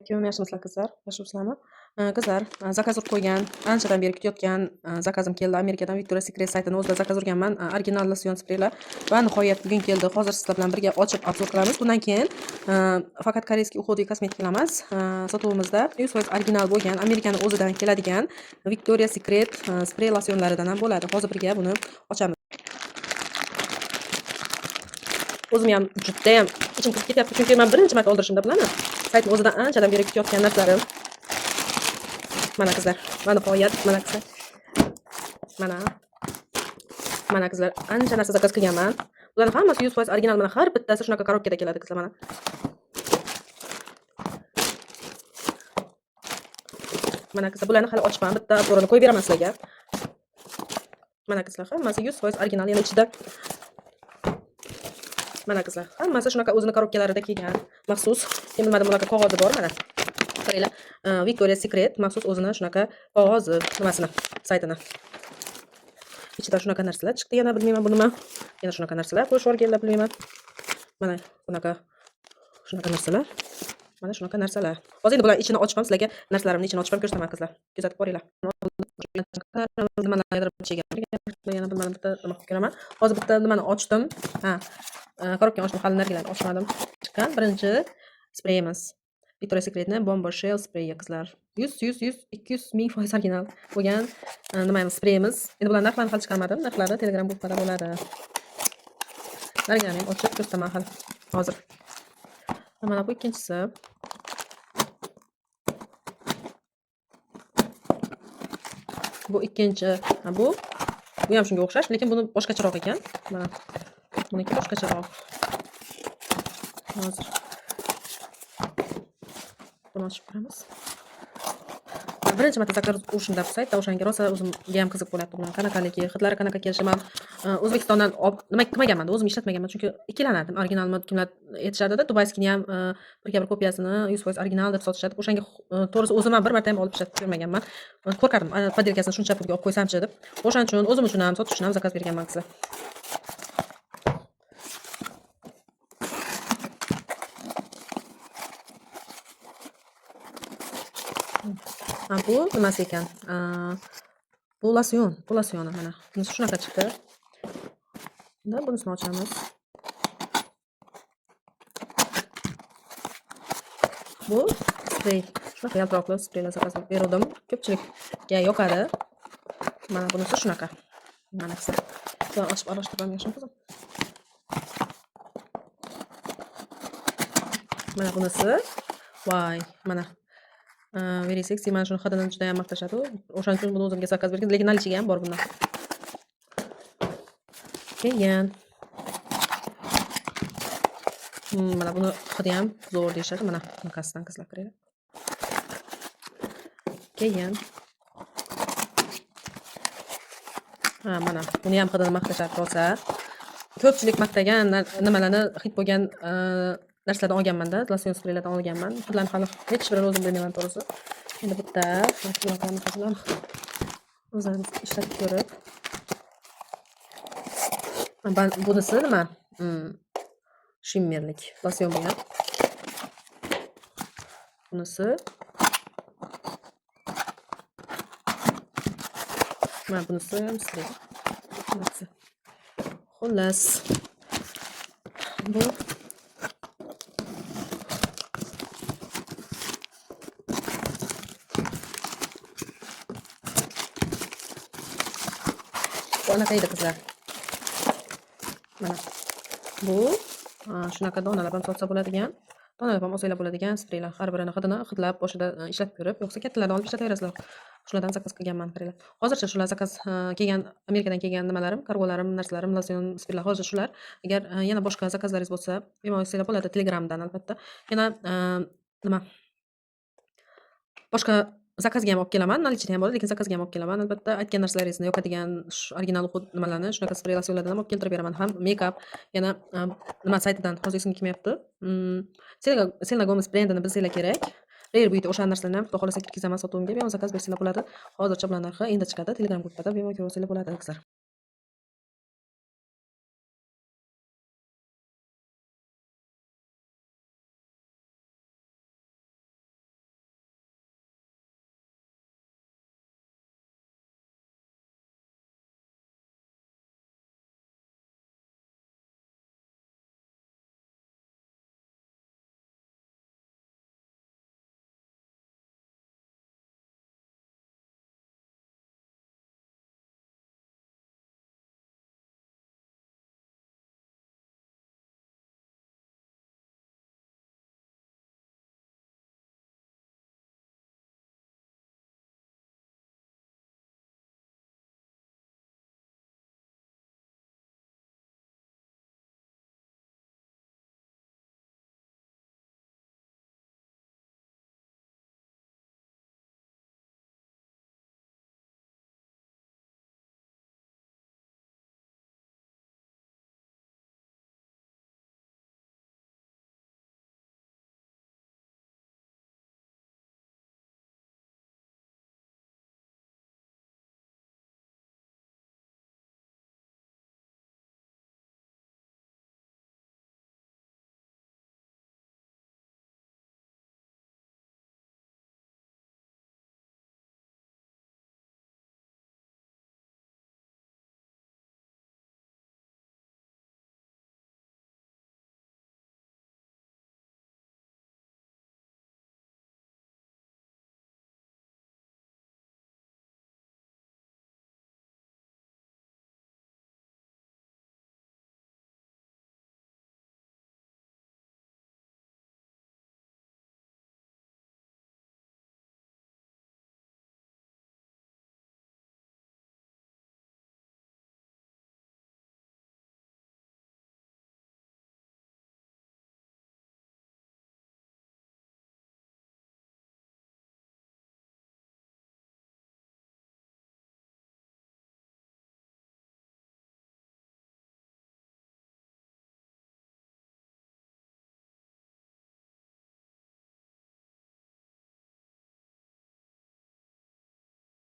Yaxshimisizlar qizlar? Yaxshimisizlarmi? Qizlar, zakaz urib qo'ygan, anchadan beri kutayotgan zakazim keldi. Amerikadan Victoria's Secret saytining o'zida zakaz urganman. Original losyon spreylar va nihoyat bugun keldi. Hozir sizlar bilan birga ochib obzor qilamiz. Bundan keyin faqat koreyskiy uходовый kosmetikalar emas, sotuvimizda 100% original bo'lgan, Amerikaning o'zidan keladigan Victoria's Secret sprey losyonlaridan ham bo'ladi. Hozir birga buni ochamiz. O'zim ham judayam ichim kirib ketyapti, chunki men birinchi marta oldirishimda bularni. Saytning o'zidan anchadan beri kutayotgan narsalar. Mana qizlar, mana nihoyat, mana qizlar. Mana qizlar, ancha narsa zakaz qilganman. Bularning hammasi 100% original, mana har bittasi shunaqa korobkada keladi qizlar mana. Mana qizlar, bularni hali ochibman, bitta obzorini qo'yib beraman sizlarga. Mana qizlar, hammasi 100% original, yana ichida mana qizlar, hammasi shunaqa o'zini korobkalarida kelgan, maxsus. Men bilmadim, bunaqa qog'ozi bor mana. Qaranglar, Victoria's Secret maxsus o'zini shunaqa qog'ozi nimasini, saytini. Ichida shunaqa narsalar chiqdi, yana bilmayman bu nima. Yana shunaqa narsalar qo'shib olganlar bilmayman. Mana bunaqa shunaqa narsalar. Mana shunaqa narsalar. Hozir endi bular ichini ochib ham sizlarga narsalarimni ichini ochib ham ko'rsataman qizlar. Kuzatib boringlar. Yana bilmadim, bitta nima qilib ko'raman. Hozir bitta nimani ochdim. Korobkani ochdim, hali nargilarni ochmadim. Chiqqan birinchi spreyimiz. Victoria's Secret'ning Bomba Shell spreyi qizlar. 200,000% original bo'lgan nimamiz spreyimiz. Endi bular narxlarini hali chiqarmadim. Narxlari Telegram gruppada bo'ladi. Nargilarni ham ochib ko'rsataman hali. Hozir. Mana bu ikkinchisi. Bu ikkinchi. Bu ham shunga o'xshash, lekin buni boshqacharoq ekan. Mana buniki boshqacharoq. Hozir buni ochib ko'ramiz. Birinchi marta zakaz urishimda saytda o'shanga rosa o'zimga ham qiziq bo'lyapti bular. Qanaqaligi, hidlari qanaqa kelishi. Men O'zbekistondan nima qilmaganman, o'zim ishlatmaganman, chunki ikkilanardim. Originalmi kimlar aytishadi-da, Dubayskini ham bir kopiyasini 100% original deb sotishadi. O'shanga to'g'risi o'zim ham bir marta ham olib ishlatib ko'rmaganman. Qo'rqardim, podelkasini shuncha pulga olib qo'ysamchi deb. O'shaning uchun o'zim uchun ham sotish uchun ham zakaz berganman qizlar. Bu nimasi ekan? Bu losyoni mana. Bunisi shunaqa chiqdi. Endi bunisini ochamiz. Bu sprey. Shunaqa yaltiroqli spreylar zakaz berdim. Ko'pchilikga yoqadi. Mana bunisi shunaqa. Mana qizlar. Buni ochib aralashtirib yaxshimi qizim? Mana bunisi. Voy, mana very sexy. Mana shuni hidini juda ham maqtashadi. O'shaning uchun buni o'zimga zakaz bergan, lekin nalichiga ham bor bundan. Keyin mana buni hidi ham zo'r deyishadi. Mana bunaqasidan qizlar qaranglar. Keyin mana buni ham hidini maqtashadi rosa. Ko'pchilik maqtagan nimalarni hid bo'lgan narsalardan olganman-da, losyon spreylardan olganman. Hidlarni hali hech birini o'zim bilmayman to'g'risi. Endi bitta o'zimiz ishlatib ko'rib. Bunisi nima? Shimmerlik losyon bo'lgan. Bunisi mana bunisi ham sprey. Xullas. Bu anaqa edi qizlar. Mana bu shunaqa donalar ham sotsa bo'ladigan, donalar ham olsanglar bo'ladigan spreylar. Har birini hidini hidlab boshida ishlatib ko'rib, yo'qsa kattalardan olib ishlataverasizlar. Shulardan zakaz qilganman qaranglar. Hozircha shular zakaz kelgan, Amerikadan kelgan nimalarim, kargolarim, narsalarim, losyon spreylar hozir shular. Agar yana boshqa zakazlaringiz bo'lsa, bemalol olsanglar bo'ladi Telegramdan albatta. Yana nima? Boshqa zakazga ham olib kelaman, nalichida ham bo'ladi, lekin zakazga ham olib kelaman. Albatta aytgan narsalaringizni yoqadigan original nimalarni, shunaqa sprey losyonlardan ham olib keltirib beraman. Ham make-up, yana nima saytidan, hozir esimga kelmayapti. Selena Gomez brendini bilsanglar kerak. Rare Beauty o'sha narsalarni ham xudo xolasa kirgizaman sotuvimga. Bemalol zakaz bersanglar bo'ladi. Hozircha bular narxi endi chiqadi. Telegram gruppada bemalol ko'rib olsanglar bo'ladi qizlar.